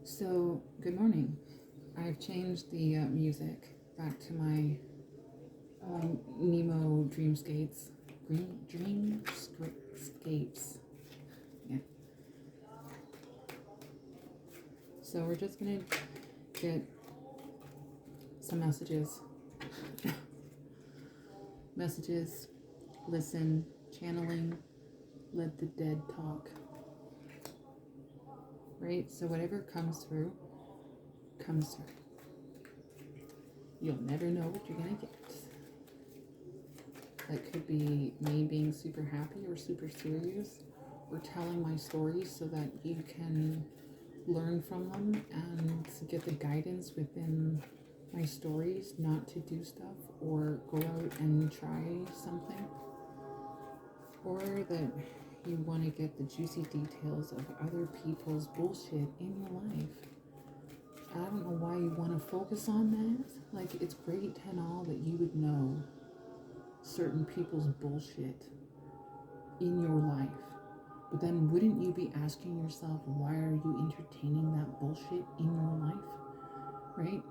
So, good morning. I've changed the music back to my Nemo Dreamscapes. Dreamscapes. Yeah. So, we're just gonna get some messages. Messages, listen, channeling, let the dead talk. Right? So, whatever comes through, comes through. You'll never know what you're gonna get. That could be me being super happy or super serious, or telling my stories so that you can learn from them and get the guidance within my stories not to do stuff or go out and try something, or that you want to get the juicy details of other people's bullshit in your life. I don't know why you want to focus on that. Like, it's great and all that you would know certain people's bullshit in your life. But then wouldn't you be asking yourself, why are you entertaining that bullshit in your life? Right?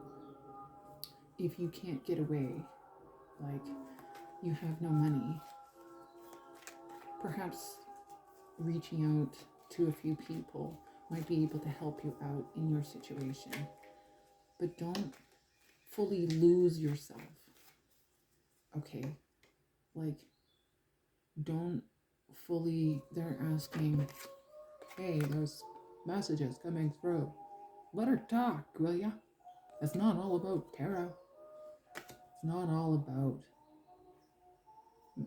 If you can't get away, like you have no money, perhaps reaching out to a few people might be able to help you out in your situation. But don't fully lose yourself. Okay? Like, don't fully, they're asking, hey, there's messages coming through. Let her talk, will ya? It's not all about tarot. It's not all about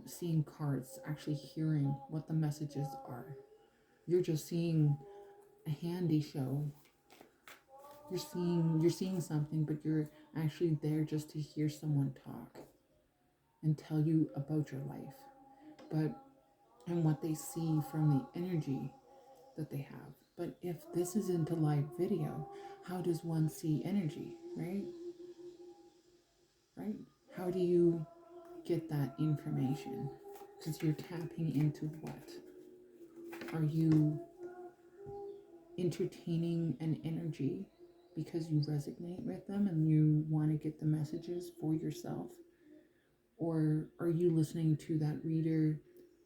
seeing cards, actually hearing what the messages are. You're just seeing a handy show. You're seeing something, but you're actually there just to hear someone talk and tell you about your life. But and what they see from the energy that they have. But if this isn't a live video, how does one see energy, right? Right? How do you get that information? Because you're tapping into what? Are you entertaining an energy because you resonate with them and you want to get the messages for yourself? Or are you listening to that reader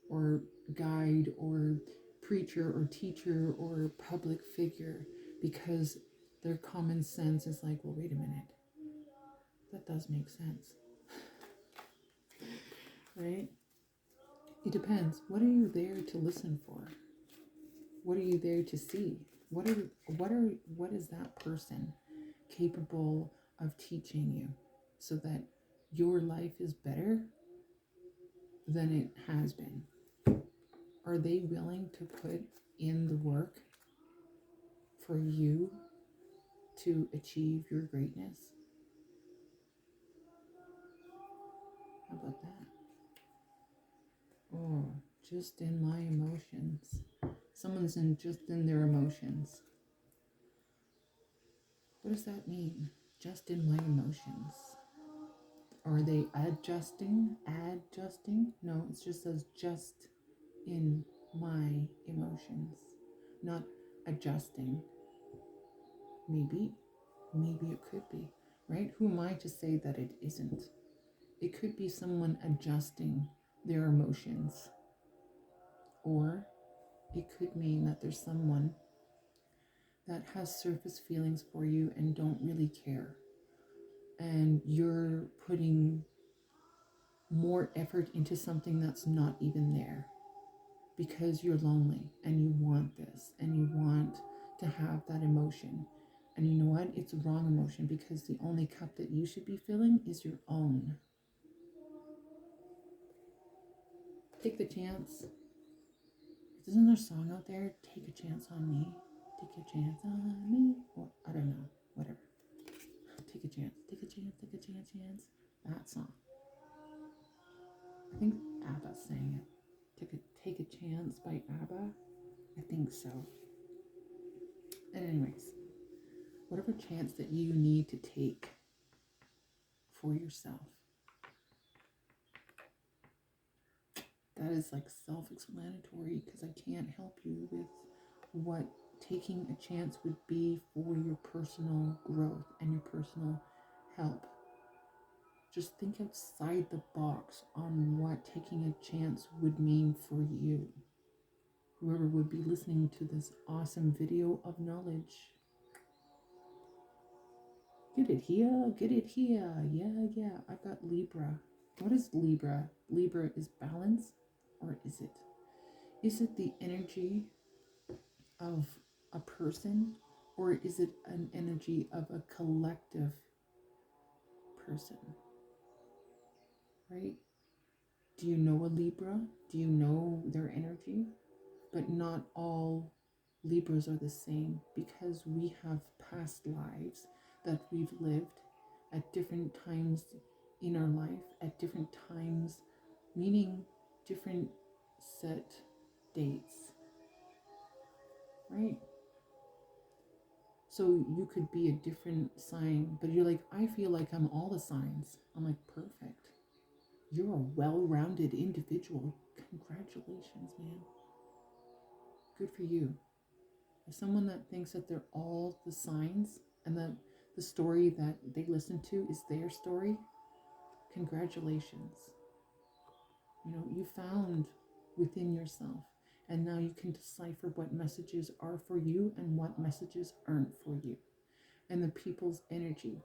or guide or preacher or teacher or public figure because their common sense is like, well, wait a minute, that does make sense, right? It depends. What are you there to listen for? What are you there to see? What is that person capable of teaching you so that your life is better than it has been? Are they willing to put in the work for you to achieve your greatness? How about that? Oh, just in my emotions. Someone's just in their emotions. What does that mean? Just in my emotions. Are they adjusting? Adjusting? No, it just says just in my emotions. Not adjusting. Maybe it could be, right? Who am I to say that it isn't? It could be someone adjusting their emotions. Or it could mean that there's someone that has surface feelings for you and don't really care. And you're putting more effort into something that's not even there because you're lonely and you want this and you want to have that emotion. And you know what? It's a wrong emotion because the only cup that you should be filling is your own. Take the chance. Isn't there a song out there? Take a chance on me. Take a chance on me. Or I don't know. Whatever. Take a chance. Take a chance. Take a chance. That song. I think ABBA sang it. Take a Chance by ABBA. I think so. And anyways, whatever chance that you need to take for yourself. That is like self-explanatory because I can't help you with what taking a chance would be for your personal growth and your personal help. Just think outside the box on what taking a chance would mean for you. Whoever would be listening to this awesome video of knowledge. Get it here, get it here. Yeah, I got Libra. What is Libra? Libra is balance, or is it? Is it the energy of a person, or is it an energy of a collective person? Right? Do you know a Libra? Do you know their energy? But not all Libras are the same, because we have past lives that we've lived at different times in our life, at different times, meaning different set dates, right? So you could be a different sign, but you're like, I feel like I'm all the signs. I'm like, perfect. You're a well-rounded individual. Congratulations, man. Good for you. As someone that thinks that they're all the signs and that the story that they listen to is their story, congratulations. You know, you found within yourself, and now you can decipher what messages are for you and what messages aren't for you. And the people's energy,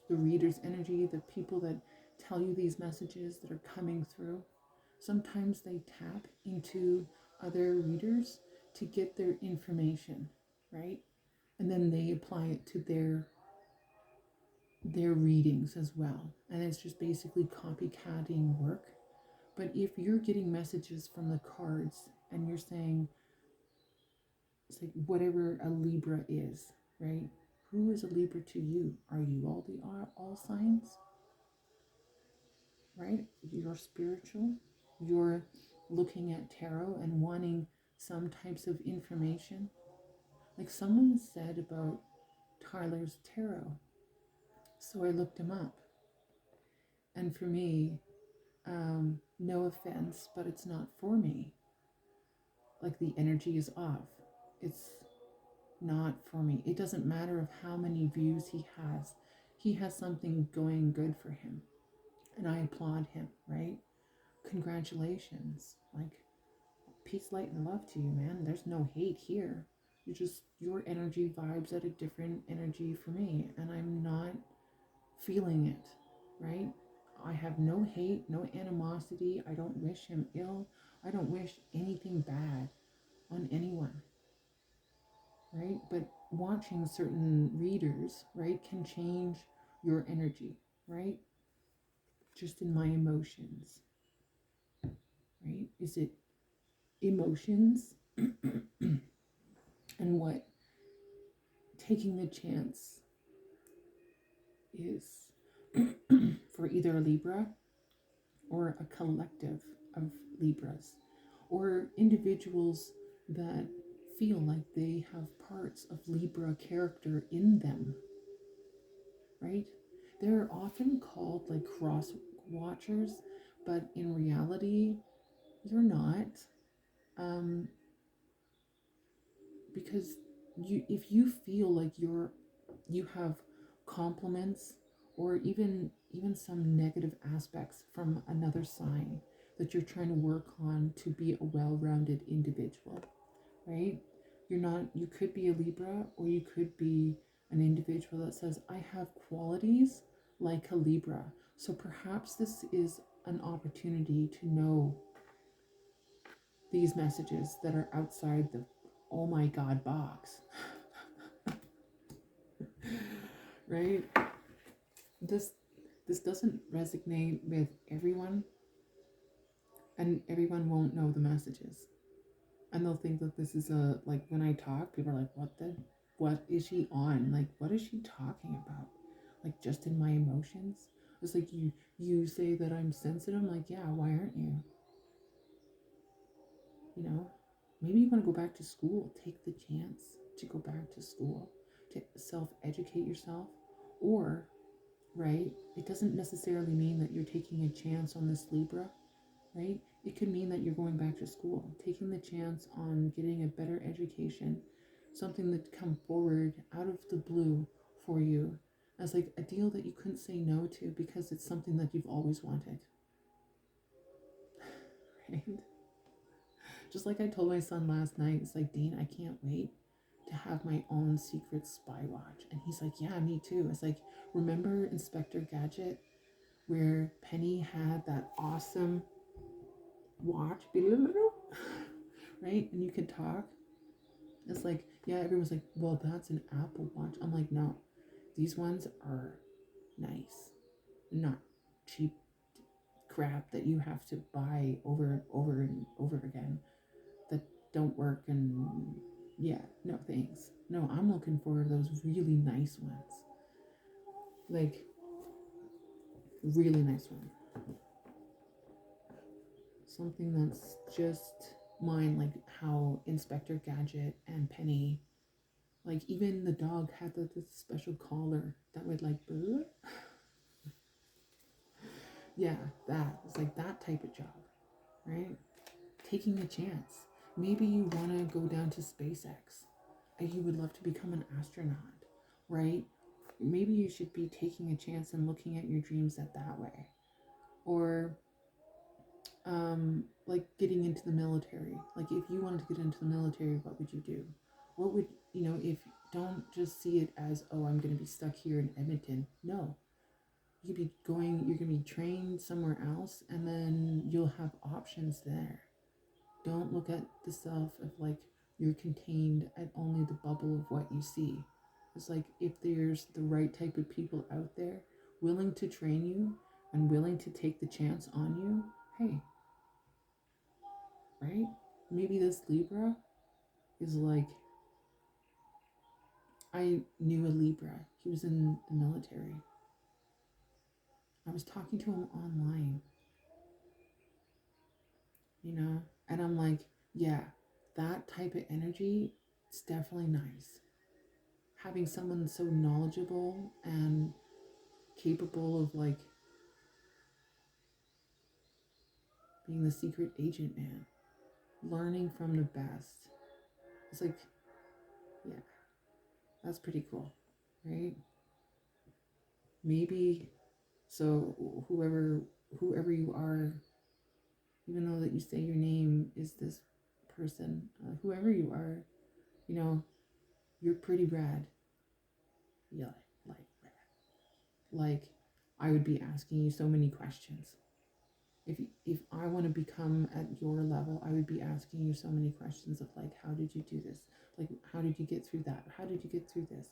the reader's energy, the people that tell you these messages that are coming through, sometimes they tap into other readers to get their information, right? And then they apply it to their readings as well. And it's just basically copycatting work. But if you're getting messages from the cards and you're saying, it's like whatever a Libra is, right? Who is a Libra to you? Are you all signs? Right? You're spiritual. You're looking at tarot and wanting some types of information. Like someone said about Tyler's tarot. So I looked him up. And for me, no offense, but it's not for me. Like the energy is off. It's not for me. It doesn't matter of how many views he has. He has something going good for him. And I applaud him, right? Congratulations. Like, peace, light, and love to you, man. There's no hate here. Your energy vibes at a different energy for me, and I'm not feeling it, right? I have no hate, no animosity. I don't wish him ill. I don't wish anything bad on anyone, right? But watching certain readers, right, can change your energy, right? Just in my emotions, right? Is it emotions and what taking the chance is for either a Libra or a collective of Libras or individuals that feel like they have parts of Libra character in them, right? They're often called like cross watchers, but in reality, you're not. Because if you feel like you have compliments or even some negative aspects from another sign that you're trying to work on to be a well-rounded individual, right? You could be a Libra, or you could be an individual that says, I have qualities like a Libra. So perhaps this is an opportunity to know these messages that are outside the oh my god box. Right? This doesn't resonate with everyone, and everyone won't know the messages. And they'll think that this is a, like, when I talk, people are like, what is she on? Like, what is she talking about? Like, just in my emotions? It's like, you say that I'm sensitive. I'm like, yeah, why aren't you? You know, maybe you want to go back to school. Take the chance to go back to school, to self-educate yourself. Or, right, it doesn't necessarily mean that you're taking a chance on this Libra, right? It could mean that you're going back to school, taking the chance on getting a better education something that come forward out of the blue for you as like a deal that you couldn't say no to because it's something that you've always wanted. Right? Just like I told my son last night, it's like, Dean, I can't wait to have my own secret spy watch. And he's like, yeah, me too. It's like, remember Inspector Gadget, where Penny had that awesome watch, right? And you could talk. It's like, yeah, everyone's like, well, that's an Apple Watch. I'm like, no, these ones are nice, not cheap crap that you have to buy over and over again that don't work. And yeah, no thanks. No, I'm looking for those really nice ones, like really nice one, something that's just mine, like how Inspector Gadget and Penny, like even the dog had this special collar that would like yeah, that it's like that type of job, right? Taking a chance. Maybe you want to go down to SpaceX and you would love to become an astronaut, right? Maybe you should be taking a chance and looking at your dreams that way. Or like getting into the military. Like if you wanted to get into the military, what would you do? What would, if don't just see it as, oh, I'm going to be stuck here in Edmonton. No, you could be going, you're going to be trained somewhere else, and then you'll have options there. Don't look at the self of like you're contained at only the bubble of what you see. It's like if there's the right type of people out there willing to train you and willing to take the chance on you, hey, right? Maybe this Libra is like, I knew a Libra. He was in the military. I was talking to him online, and I'm like, yeah, that type of energy, it's definitely nice. Having someone so knowledgeable and capable of like being the secret agent, man, learning from the best. It's like, yeah, that's pretty cool, right? Maybe so whoever you are, even though that you say your name is this person, whoever you are, you're pretty rad. Yeah, like rad. Like I would be asking you so many questions. If I want to become at your level, I would be asking you so many questions of like, how did you do this? Like, how did you get through that? How did you get through this?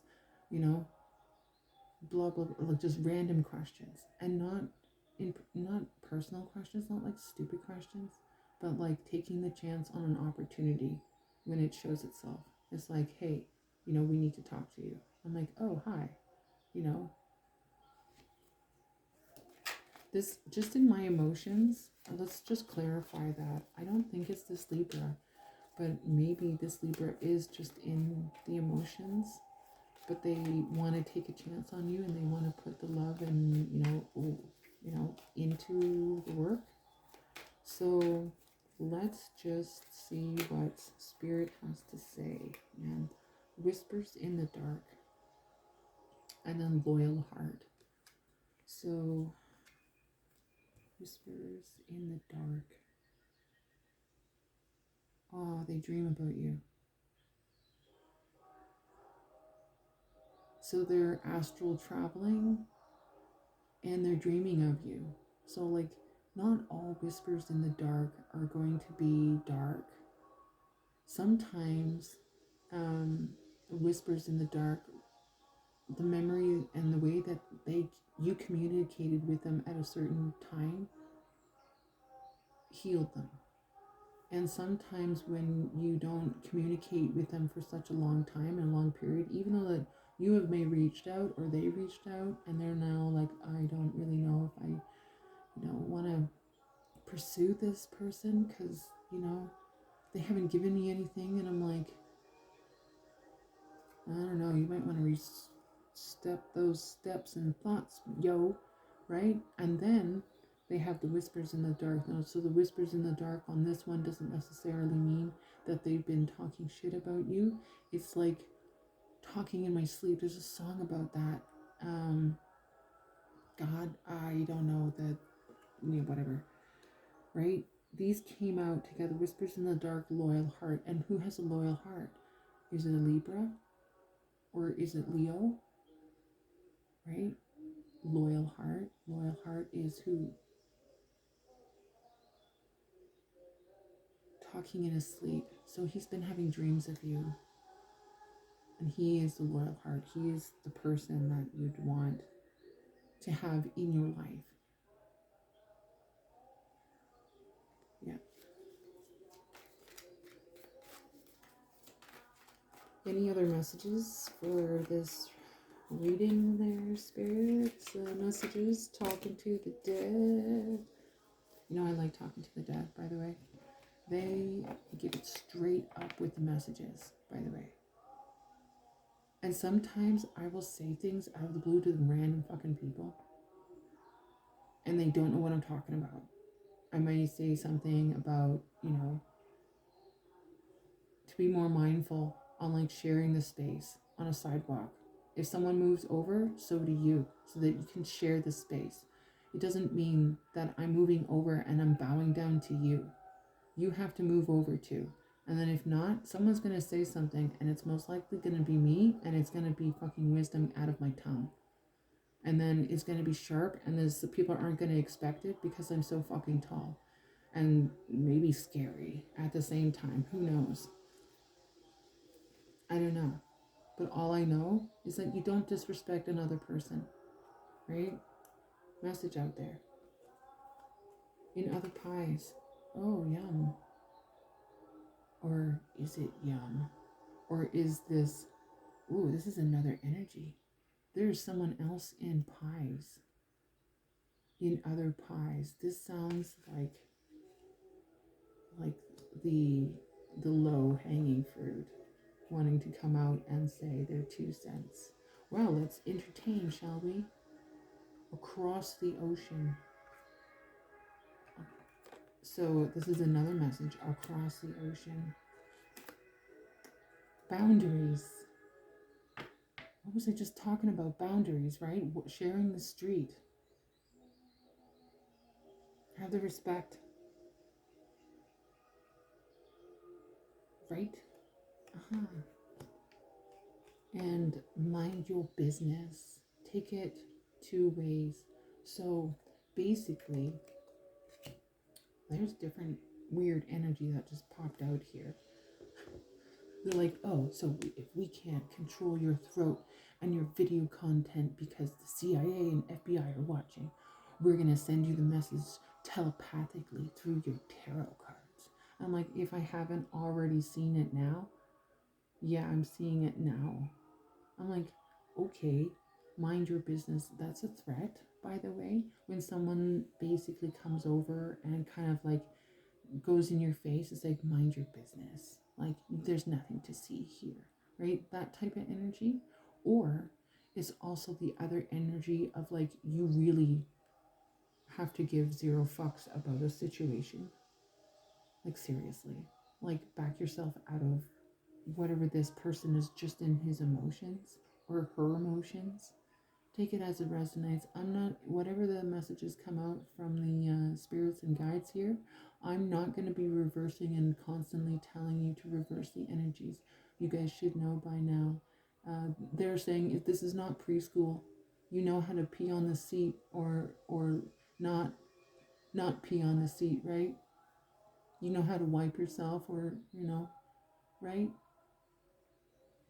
Blah blah blah, like just random questions, and not personal questions, not like stupid questions, but like taking the chance on an opportunity when it shows itself. It's like, hey, we need to talk to you. I'm like, oh hi, you know this just in my emotions. Let's just clarify that I don't think it's this Libra, but maybe this Libra is just in the emotions, but they want to take a chance on you and they want to put the love and into the work. So let's just see what Spirit has to say. And whispers in the dark, and then loyal heart. So whispers in the dark. Oh, they dream about you. So they're astral traveling and they're dreaming of you. So like not all whispers in the dark are going to be dark. Sometimes whispers in the dark, the memory and the way that you communicated with them at a certain time healed them. And sometimes when you don't communicate with them for such a long time and a long period, even though that you have may reached out or they reached out and they're now like, I don't really know if I want to pursue this person because they haven't given me anything, and I'm like, I don't know, you might want to step those steps and thoughts, right? And then they have the whispers in the dark. Now, so the whispers in the dark on this one doesn't necessarily mean that they've been talking shit about you. It's like talking in my sleep. There's a song about that. God, I don't know that, whatever, right? These came out together. Whispers in the dark, loyal heart. And who has a loyal heart? Is it a Libra? Or is it Leo? Right? Loyal heart. Loyal heart is who? Talking in his sleep. So he's been having dreams of you. And he is the loyal heart. He is the person that you'd want to have in your life. Yeah. Any other messages for this reading there, spirits? Messages, talking to the dead. You know, I like talking to the dead, by the way. They give it straight up with the messages, by the way. And sometimes I will say things out of the blue to the random fucking people. And they don't know what I'm talking about. I might say something about, to be more mindful on like sharing the space on a sidewalk. If someone moves over, so do you, so that you can share the space. It doesn't mean that I'm moving over and I'm bowing down to you. You have to move over too. And then if not, someone's going to say something and it's most likely going to be me, and it's going to be fucking wisdom out of my tongue. And then it's going to be sharp, and the people aren't going to expect it because I'm so fucking tall. And maybe scary at the same time. Who knows? I don't know. But all I know is that you don't disrespect another person. Right? Message out there. In other pies. Oh, yum. Or is it yum? Or is this... Ooh, this is another energy. There's someone else in pies. In other pies. This sounds like the low hanging fruit wanting to come out and say their 2 cents. Well, let's entertain, shall we? Across the ocean. So this is another message. Across the ocean. Boundaries. What was I just talking about? Boundaries, right? Sharing the street. Have the respect. Right? And mind your business. Take it 2 ways. So basically, there's different weird energy that just popped out here. They're like, oh, so if we can't control your throat and your video content because the CIA and FBI are watching, we're going to send you the message telepathically through your tarot cards. I'm like, if I haven't already seen it now, yeah, I'm seeing it now. I'm like, okay, mind your business. That's a threat, by the way. When someone basically comes over and kind of like goes in your face, it's like, mind your business. Like, there's nothing to see here, right? That type of energy. Or it's also the other energy of like, you really have to give 0 fucks about a situation. Like, seriously. Like, back yourself out of whatever this person is just in his emotions or her emotions. Take it as it resonates. I'm not, whatever the messages come out from the spirits and guides here, I'm not going to be reversing and constantly telling you to reverse the energies. You guys should know by now. They're saying if this is not preschool, you know how to pee on the seat or not pee on the seat, right? You know how to wipe yourself, or right?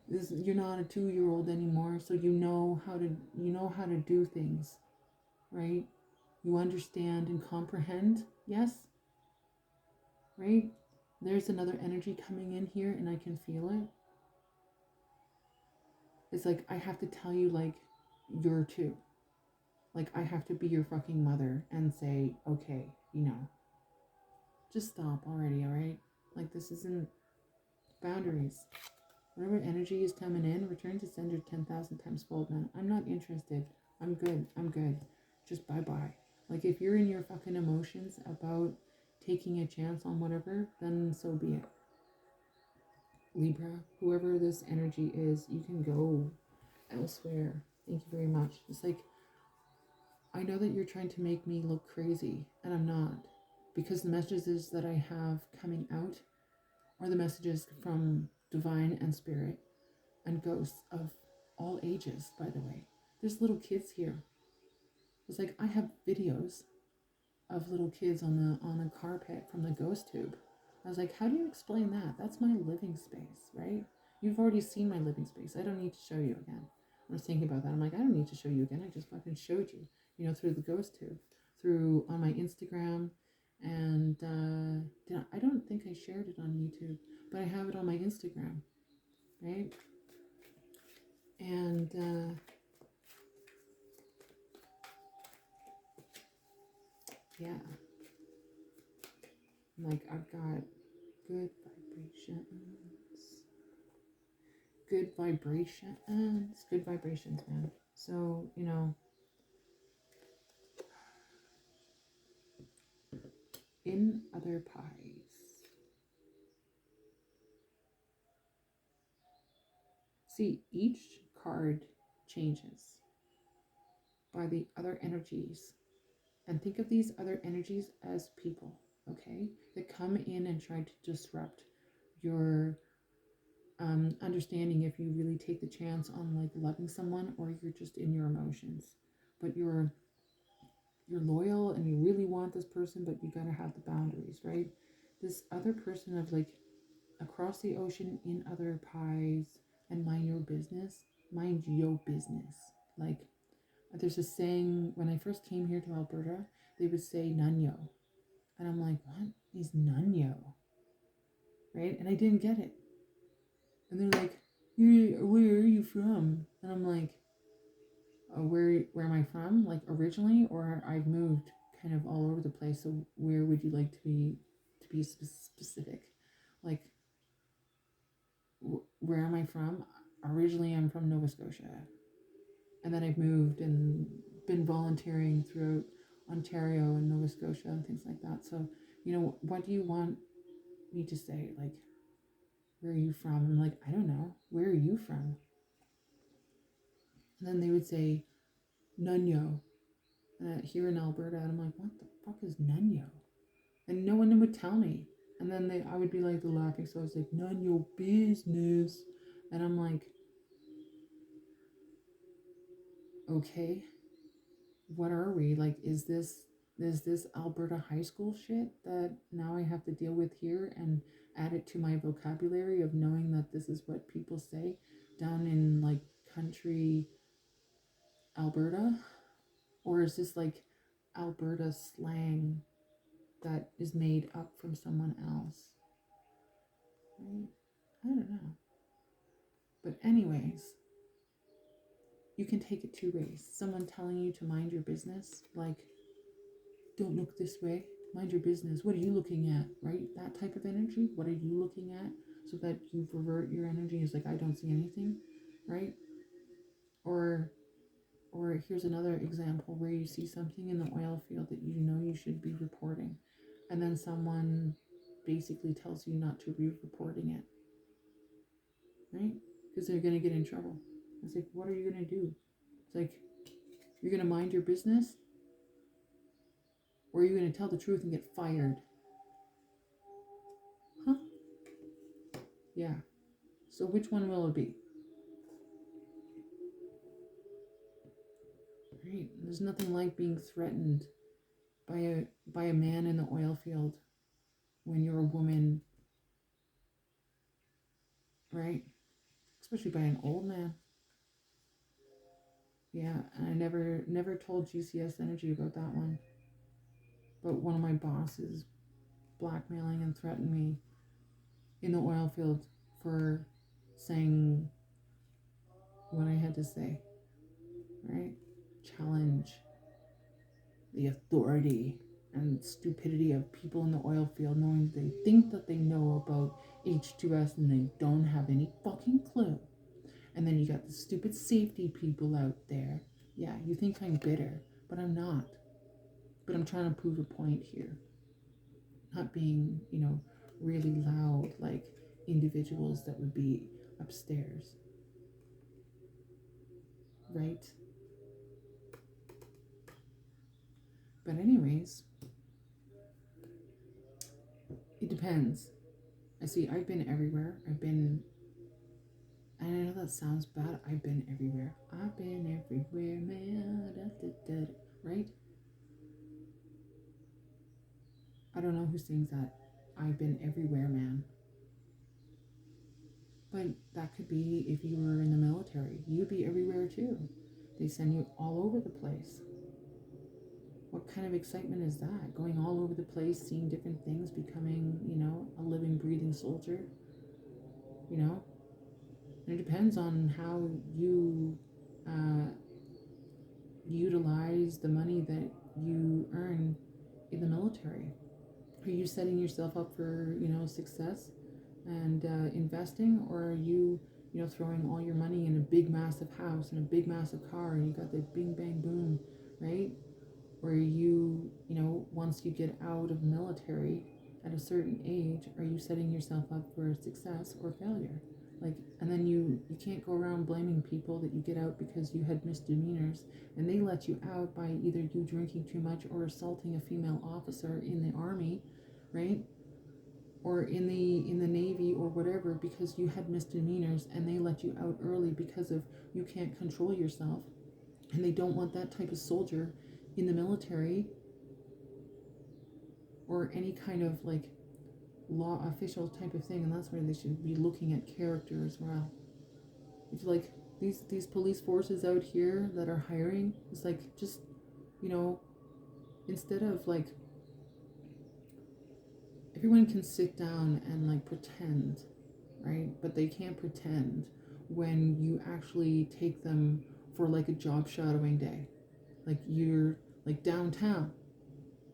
You're not a 2-year-old anymore, so you know how to do things, right? You understand and comprehend, yes? Right? There's another energy coming in here and I can feel it. It's like I have to tell you, like, you're 2. Like, I have to be your fucking mother and say, okay, just stop already, alright? Like, this isn't boundaries. Whatever energy is coming in, return to sender 10,000 times fold, man. I'm not interested. I'm good. Just bye-bye. Like, if you're in your fucking emotions about taking a chance on whatever, then so be it. Libra, whoever this energy is, you can go elsewhere. Thank you very much. It's like, I know that you're trying to make me look crazy, and I'm not. Because the messages that I have coming out are the messages from divine and spirit and ghosts of all ages, by the way. There's little kids here. It's like, I have videos of little kids on a carpet from the ghost tube. I was like, how do you explain that? That's my living space, right? You've already seen my living space. I don't need to show you again. I was thinking about that. I'm like, I don't need to show you again. I just fucking showed you, through the ghost tube, through on my Instagram, and I don't think I shared it on YouTube, but I have it on my Instagram, right? And yeah, like, I've got good vibrations, man. So, in other pies. See, each card changes by the other energies. And think of these other energies as people, okay? That come in and try to disrupt your understanding if you really take the chance on like loving someone, or you're just in your emotions. But you're loyal and you really want this person, but you gotta have the boundaries, right? This other person of like across the ocean in other pies and mind your business. Like, there's a saying, when I first came here to Alberta, they would say Nunyo. And I'm like, what is Nunyo? Right? And I didn't get it. And they're like, where are you from? And I'm like, where am I from? Like originally, or I've moved kind of all over the place. So where would you like to be specific? Like, where am I from? Originally, I'm from Nova Scotia. And then I've moved and been volunteering throughout Ontario and Nova Scotia and things like that. So, what do you want me to say? Like, where are you from? I'm like, I don't know. Where are you from? And then they would say, Nunyo. Here in Alberta. And I'm like, what the fuck is Nunyo? And no one would tell me. And then I would be like laughing. So I was like, none your business. And I'm like, okay, what are we? Like, is this Alberta high school shit that now I have to deal with here and add it to my vocabulary of knowing that this is what people say down in like country Alberta? Or is this like Alberta slang that is made up from someone else? Right? I don't know. But anyways, you can take it two ways. Someone telling you to mind your business, like, don't look this way, mind your business. What are you looking at, right? That type of energy. What are you looking at? So that you revert your energy is like, I don't see anything, right? Or here's another example where you see something in the oil field that you know you should be reporting, and then someone basically tells you not to be reporting it, right? Because they're going to get in trouble. It's like, what are you going to do? It's like, you're going to mind your business, or are you going to tell the truth and get fired? Huh? Yeah. So which one will it be? Right. There's nothing like being threatened by a man in the oil field when you're a woman, right? Especially by an old man. Yeah, and I never told GCS Energy about that one. But one of my bosses blackmailing and threatened me in the oil field for saying what I had to say, right? Challenge the authority and stupidity of people in the oil field, knowing they think that they know about H2S and they don't have any fucking clue. And then you got the stupid safety people out there. Yeah, you think I'm bitter, but I'm not. But I'm trying to prove a point here. Not being, really loud, like individuals that would be upstairs, right? But anyways, it depends. I've been everywhere. And I know that sounds bad. I've been everywhere. I've been everywhere, man. Da, da, da, right? I don't know who sings that. I've been everywhere, man. But that could be if you were in the military. You'd be everywhere too. They send you all over the place. What kind of excitement is that? Going all over the place, seeing different things, becoming, a living, breathing soldier, you know? And it depends on how you utilize the money that you earn in the military. Are you setting yourself up for, success and investing, or are you, throwing all your money in a big, massive house and a big, massive car, and you got the bing, bang, boom, right? Or are you, once you get out of the military at a certain age, are you setting yourself up for success or failure? And then you can't go around blaming people that you get out because you had misdemeanors and they let you out by either you drinking too much or assaulting a female officer in the army, right? Or in the Navy or whatever, because you had misdemeanors and they let you out early because of you can't control yourself, and they don't want that type of soldier in the military or any kind of law official type of thing. And that's where they should be looking at character as well. It's these police forces out here that are hiring, it's just instead of everyone can sit down and pretend, right? But they can't pretend when you actually take them for a job shadowing day. You're downtown.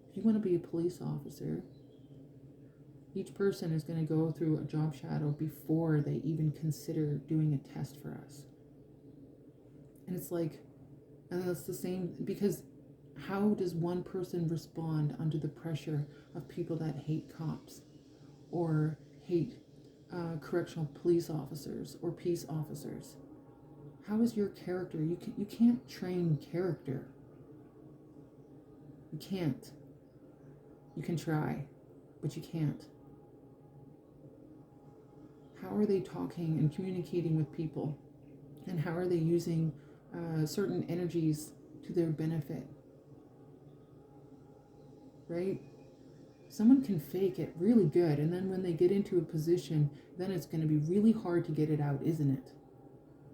If you want to be a police officer, each person is going to go through a job shadow before they even consider doing a test for us. And it's and that's the same, because how does one person respond under the pressure of people that hate cops or hate correctional police officers or peace officers? How is your character? You can't train character. You can't. You can try, but you can't. How are they talking and communicating with people? And how are they using certain energies to their benefit? Right? Someone can fake it really good, and then when they get into a position, then it's going to be really hard to get it out, isn't it?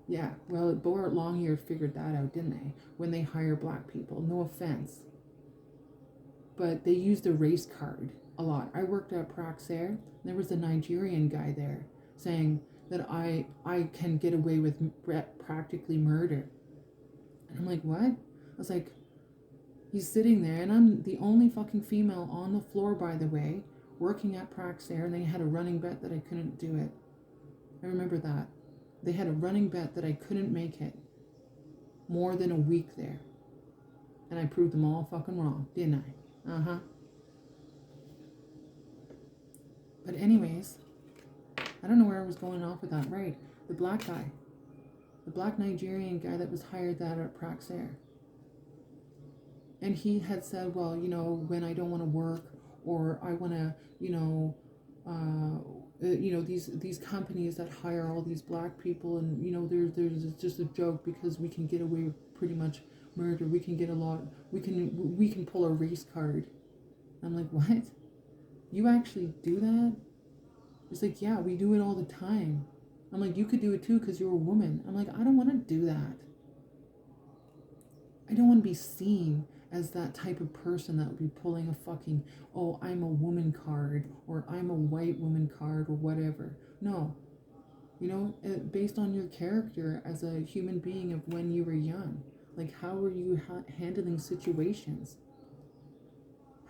Yeah, well, Borat Longyear figured that out, didn't they? When they hire black people. No offense. But they used a race card a lot. I worked at Praxair. There was a Nigerian guy there saying that I can get away with practically murder. And I'm like, what? I was like, he's sitting there, and I'm the only fucking female on the floor, by the way, working at Praxair, and they had a running bet that I couldn't do it. I remember that. They had a running bet that I couldn't make it more than a week there. And I proved them all fucking wrong, didn't I? Uh-huh. But anyways, I don't know where I was going off with that. Right, the black guy. The black Nigerian guy that was hired that at Praxair. And he had said, well, when I don't want to work, or I want to, these companies that hire all these black people, and there's just a joke because we can get away with pretty much murder. We can get a lot. We can pull a race card. I'm like, what? You actually do that? It's yeah, we do it all the time. I'm like, you could do it too because you're a woman. I'm like, I don't want to do that. I don't want to be seen as that type of person that would be pulling a fucking, oh, I'm a woman card, or I'm a white woman card, or whatever. No. Based on your character as a human being of when you were young. How are you handling situations?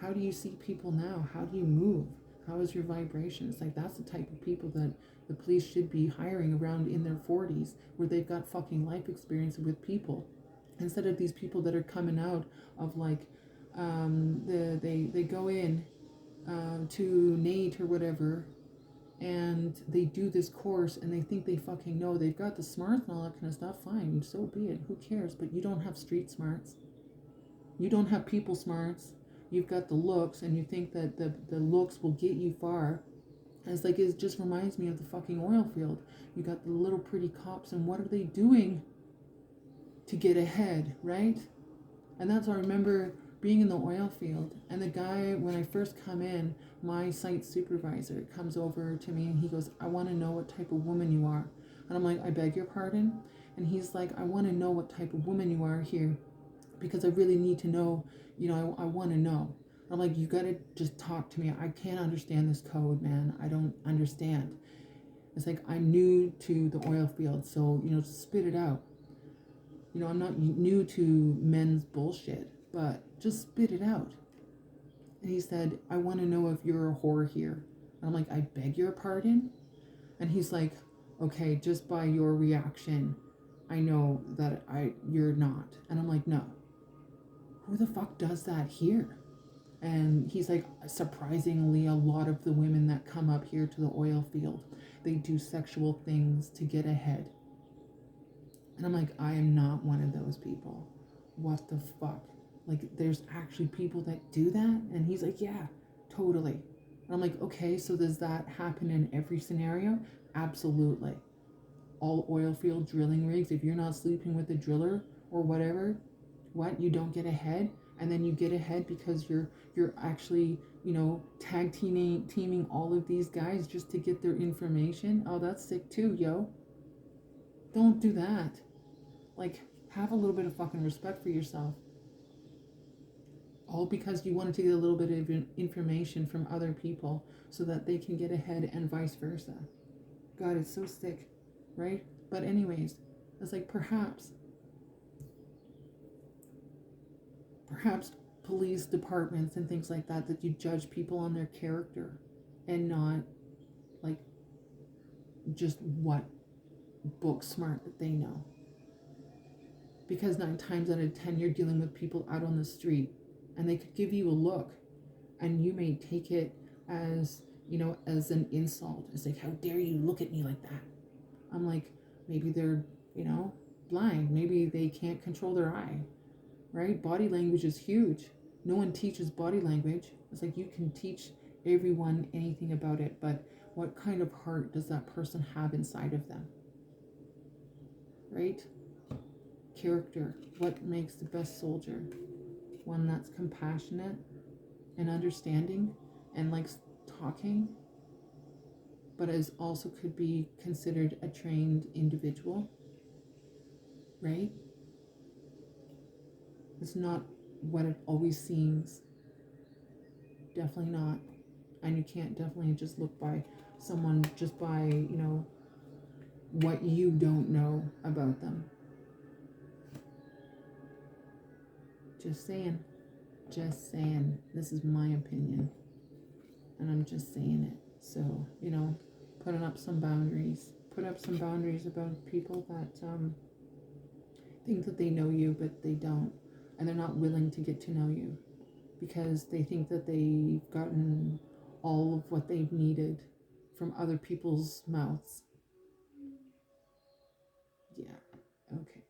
How do you see people now? How do you move? How is your vibration? It's that's the type of people that the police should be hiring around in their 40s, where they've got fucking life experience with people. Instead of these people that are coming out of they go in to NATE or whatever, and they do this course and they think they fucking know. They've got the smarts and all that kind of stuff. Fine, so be it. Who cares? But you don't have street smarts. You don't have people smarts. You've got the looks, and you think that the looks will get you far. It's like, it just reminds me of the fucking oil field. You got the little pretty cops, and what are they doing to get ahead, right? And that's what I remember being in the oil field. And the guy, when I first come in, my site supervisor comes over to me and he goes, I want to know what type of woman you are. And I'm like, I beg your pardon? And he's like, I want to know what type of woman you are here because I really need to know, I want to know. I'm like, you got to just talk to me. I can't understand this code, man. I don't understand. It's like, I'm new to the oil field, so, spit it out. I'm not new to men's bullshit, but just spit it out. And he said, I want to know if you're a whore here. And I'm like, I beg your pardon? And he's like, okay, just by your reaction, I know that you're not. And I'm like, no. Who the fuck does that here? And he's like, surprisingly, a lot of the women that come up here to the oil field, they do sexual things to get ahead. And I'm like, I am not one of those people. What the fuck? Like, there's actually people that do that? And he's like, yeah, totally. And I'm like, okay, so does that happen in every scenario? Absolutely. All oil field drilling rigs, if you're not sleeping with a driller or whatever, you don't get ahead? And then you get ahead because you're actually, tag teaming all of these guys just to get their information? Oh, that's sick too, yo. Don't do that. Like, have a little bit of fucking respect for yourself. All because you wanted to get a little bit of information from other people so that they can get ahead and vice versa. God, it's so sick, right? But anyways, it's like perhaps police departments and things like that you judge people on their character and not like just what book smart that they know. Because 9 times out of 10 you're dealing with people out on the street and they could give you a look and you may take it as as an insult. It's like, how dare you look at me like that? I'm like, maybe they're blind, maybe they can't control their eye, right? Body language is huge. No one teaches body language. It's like, you can teach everyone anything about it, but what kind of heart does that person have inside of them, right? Character. What makes the best soldier? One that's compassionate and understanding and likes talking, but is also could be considered a trained individual, right? It's not what it always seems. Definitely not. And you can't definitely just look by someone just by, what you don't know about them. Just saying. Just saying. This is my opinion. And I'm just saying it. So, putting up some boundaries. Put up some boundaries about people that think that they know you, but they don't. And they're not willing to get to know you because they think that they've gotten all of what they've needed from other people's mouths. Yeah, okay.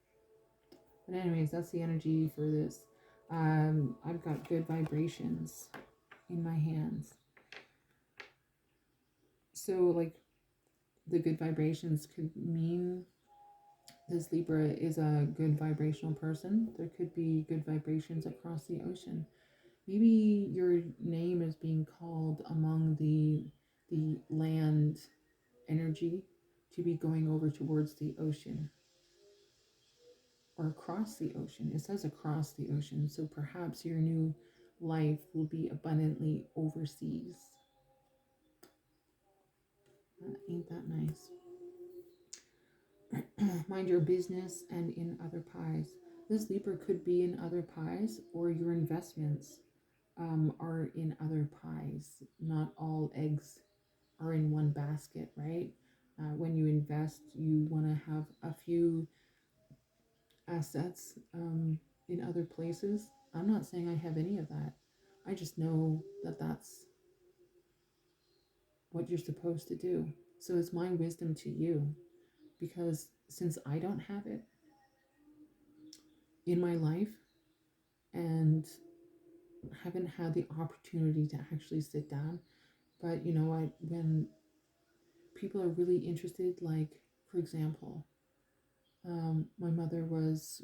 But anyways, that's the energy for this. I've got good vibrations in my hands. So, like, the good vibrations could mean this Libra is a good vibrational person. There could be good vibrations across the ocean. Maybe your name is being called among the land energy to be going over towards the ocean or across the ocean. It says across the ocean, so perhaps your new life will be abundantly overseas. Ain't that nice? Mind your business and in other pies. This Libra could be in other pies, or your investments are in other pies. Not all eggs are in one basket, right? When you invest, you want to have a few assets in other places. I'm not saying I have any of that. I just know that that's what you're supposed to do. So it's my wisdom to you, because since I don't have it in my life and haven't had the opportunity to actually sit down, but you know what, when people are really interested, like for example, my mother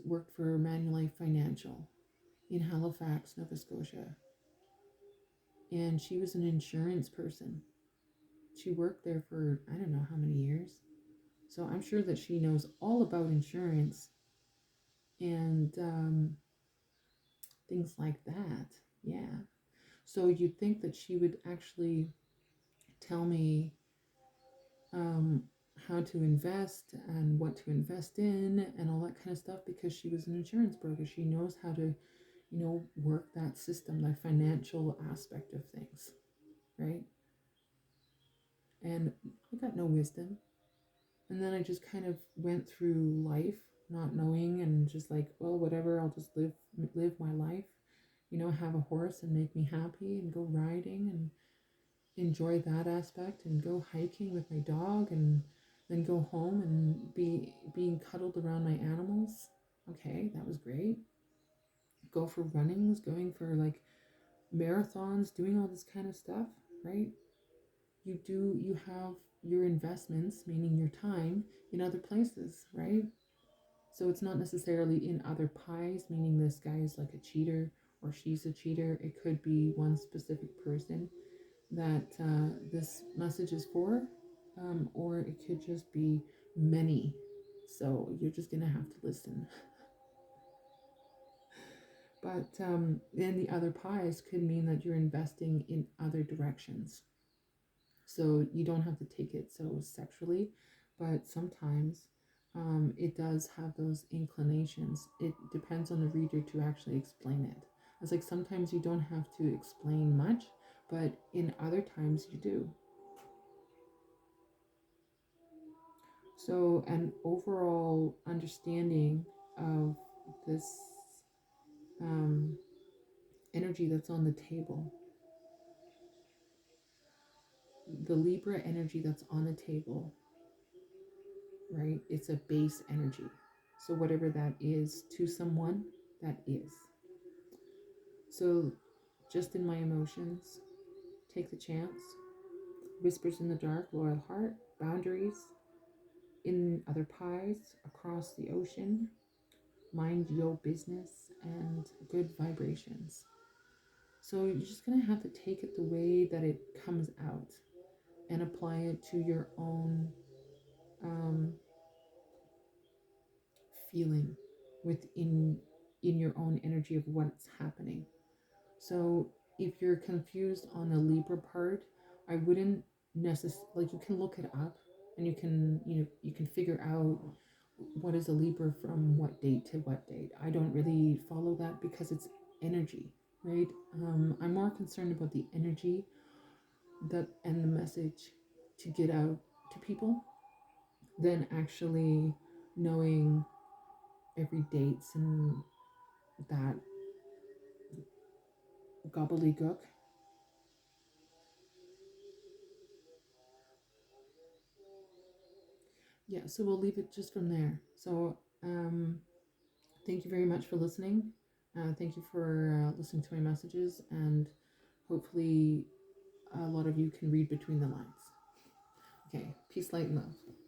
worked for Manulife Financial in Halifax, Nova Scotia, and she was an insurance person. She worked there for I don't know how many years. So I'm sure that she knows all about insurance and things like that. Yeah. So you'd think that she would actually tell me um, how to invest and what to invest in and all that kind of stuff, because she was an insurance broker. She knows how to, work that system, the financial aspect of things, right? And I got no wisdom. And then I just kind of went through life not knowing, and just like, well, whatever, I'll just live my life, have a horse and make me happy, and go riding and enjoy that aspect, and go hiking with my dog, and then go home and being cuddled around my animals. Okay, that was great. Go for runnings, going for like marathons, doing all this kind of stuff, right? You have your investments, meaning your time, in other places, right? So it's not necessarily in other pies, meaning this guy is like a cheater or she's a cheater. It could be one specific person that this message is for, or it could just be many. So you're just going to have to listen. But then the other pies could mean that you're investing in other directions. So you don't have to take it so sexually, but sometimes it does have those inclinations. It depends on the reader to actually explain it. It's like sometimes you don't have to explain much, but in other times you do. So an overall understanding of this um, energy that's on the table, the Libra energy that's on the table, right? It's a base energy. So whatever that is to someone, that is. So just in my emotions, take the chance. Whispers in the dark, loyal heart, boundaries, in other pies, across the ocean, mind your business, and good vibrations. So you're just going to have to take it the way that it comes out and apply it to your own feeling within in your own energy of what's happening. So if you're confused on the Libra part, I wouldn't necessarily, like, you can look it up and you can figure out what is a Libra from what date to what date. I don't really follow that because it's energy, right? I'm more concerned about the energy that and the message to get out to people than actually knowing every dates and that gobbledygook. Yeah, so we'll leave it just from there. So thank you very much for listening. Thank you for listening to my messages, and hopefully a lot of you can read between the lines. Okay, peace, light, and love.